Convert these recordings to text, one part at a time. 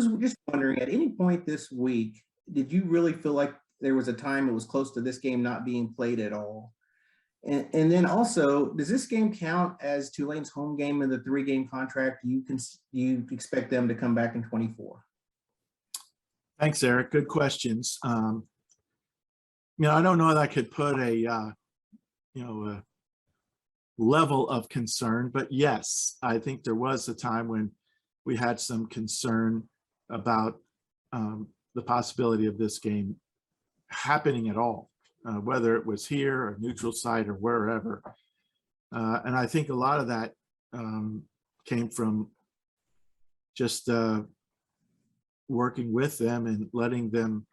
was just wondering, at any point this week, did you really feel like there was a time it was close to this game not being played at all? And then also, does this game count as Tulane's home game in the 3-game contract? You expect them to come back in 24? Thanks, Eric. Good questions. I don't know that I could put a level of concern, but yes, I think there was a time when we had some concern about the possibility of this game happening at all, whether it was here or neutral site or wherever. And I think a lot of that came from just working with them and letting them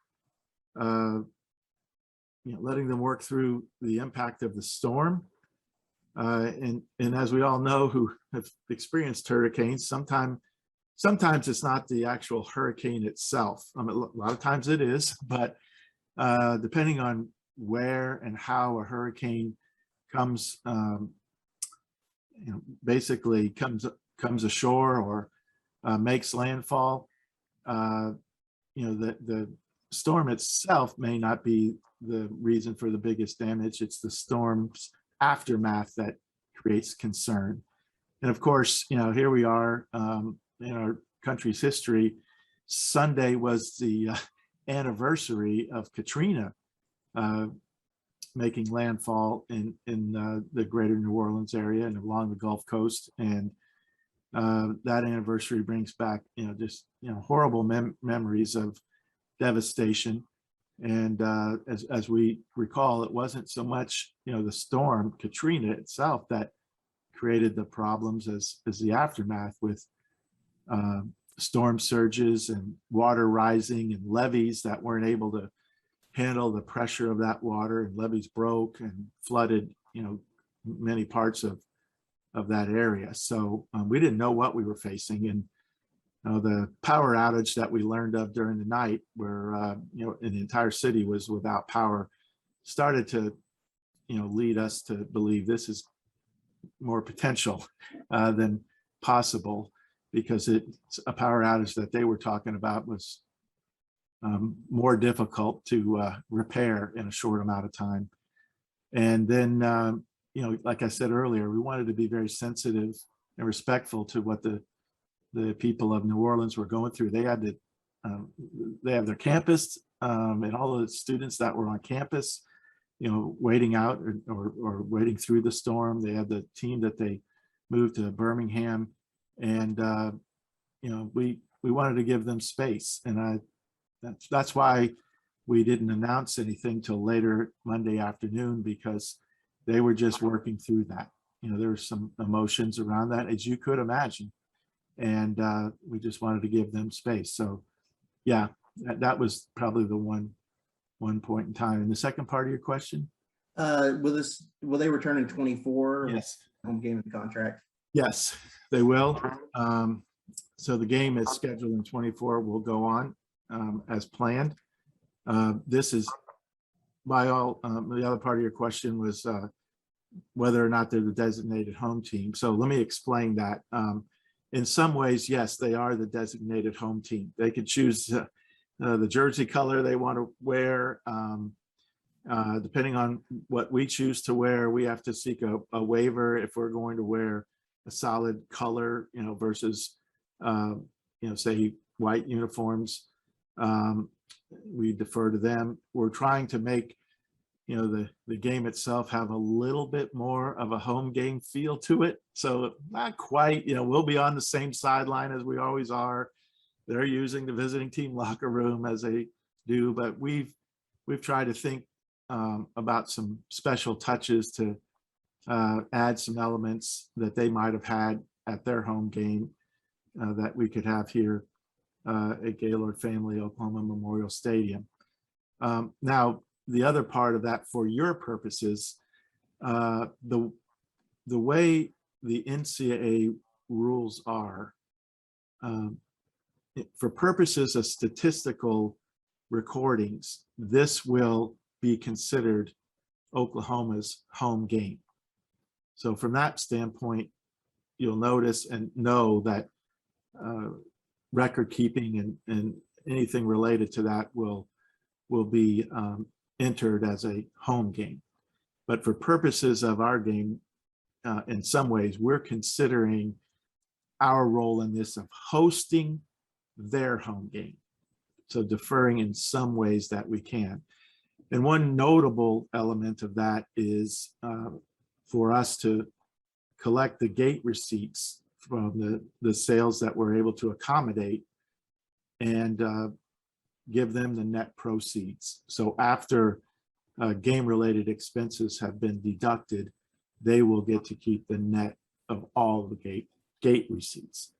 work through the impact of the storm. And as we all know who have experienced hurricanes, sometimes it's not the actual hurricane itself. I mean, a lot of times it is, but depending on where and how a hurricane comes, basically comes ashore or makes landfall, the storm itself may not be the reason for the biggest damage. It's the storm's aftermath that creates concern. And of course, here we are in our country's history. Sunday was the anniversary of Katrina making landfall in the greater New Orleans area and along the Gulf Coast. And that anniversary brings back, horrible memories of devastation. And as we recall, it wasn't so much, the storm, Katrina itself, that created the problems as the aftermath with storm surges and water rising and levees that weren't able to handle the pressure of that water, and levees broke and flooded, many parts of that area. So we didn't know what we were facing. And the power outage that we learned of during the night, where an entire city was without power, started to lead us to believe this is more potential than possible, because it's a power outage that they were talking about was more difficult to repair in a short amount of time. And then like I said earlier, we wanted to be very sensitive and respectful to what the people of New Orleans were going through. They had their campus and all of the students that were on campus, waiting out or waiting through the storm. They had the team that they moved to Birmingham, and we wanted to give them space. And that's why we didn't announce anything till later Monday afternoon, because they were just working through that. There were some emotions around that, as you could imagine. And we just wanted to give them space. So yeah, that was probably the one point in time. And the second part of your question? Will they return in 24? Yes. Home game of the contract? Yes, they will. So the game is scheduled in 24, will go on as planned. This is, by all, the other part of your question was whether or not they're the designated home team. So let me explain that. In some ways, yes, they are the designated home team. They could choose the jersey color they want to wear. Depending on what we choose to wear, we have to seek a waiver if we're going to wear a solid color, versus, say white uniforms. We defer to them. We're trying to make, the game itself have a little bit more of a home game feel to it. So not quite, we'll be on the same sideline as we always are. They're using the visiting team locker room as they do, but we've tried to think about some special touches to add some elements that they might have had at their home game that we could have here at Gaylord Family Oklahoma Memorial Stadium. Now, the other part of that, for your purposes, the way the NCAA rules are, for purposes of statistical recordings, this will be considered Oklahoma's home game. So from that standpoint, you'll notice and know that record keeping and anything related to that will be entered as a home game. But for purposes of our game, in some ways, we're considering our role in this of hosting their home game. So deferring in some ways that we can. And one notable element of that is for us to collect the gate receipts from the sales that we're able to accommodate and give them the net proceeds. So after game-related expenses have been deducted, they will get to keep the net of all the gate receipts.